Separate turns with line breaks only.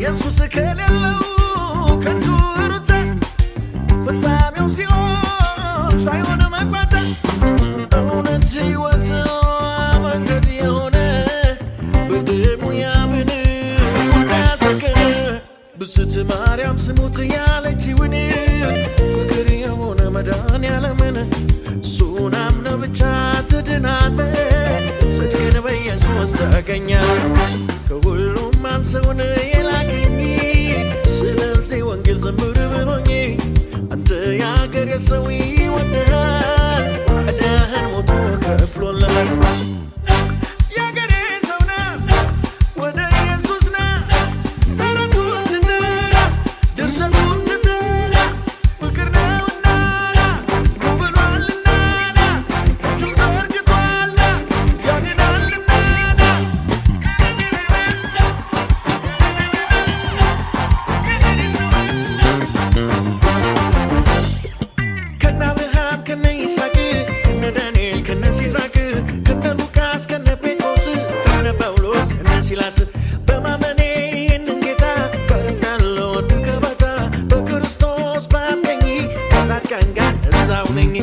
ኢየሱስ ከሌለው ከንቱ ሩጫ ፍጻሜው ሲኦል ሳይሆን መቋጫ እውነት ሕይወት መንገድ የሆነ በደሙ ያመነ ታሰከረ ብስት ማርያም ስሙት ያለችውን ፍቅር የሆነ መድኃኔዓለምን እሱን አምነህ ብቻ ትድናለህ ጽድቅን በኢየሱስ ታገኛለህ ከሁሉም አንሰውን የላከኝ ስለዚህ ወንጌል ዘምር ብሎኝ አንተ የአገሬ ሰው ይወድሃል ዕዳህን ሞቶ ከፍሎልሃል የአገሬ ሰው ና ወደ ኢየሱስ ና ተረቱን ትተህ ድርሰቱን ትተህ ፍቅር ነውና ኑ ብሏልና ና እጁን ዘርግቷል ያድናልና ና ከነ አብርሃም ከነ ይስሐቅ ከነ ዳንኤል ከነ ሲድራቅ ከነ ሉቃስ ከነ ጴጥሮስ ከነ ጳውሎስ ከነ ሲላስ በማመኔ ይህንን ጌታ ቀርቤያለሁ ገበታ በክርስቶስ በአብ ቀኝ ከጻድቃን ጋር እዛው ነኝ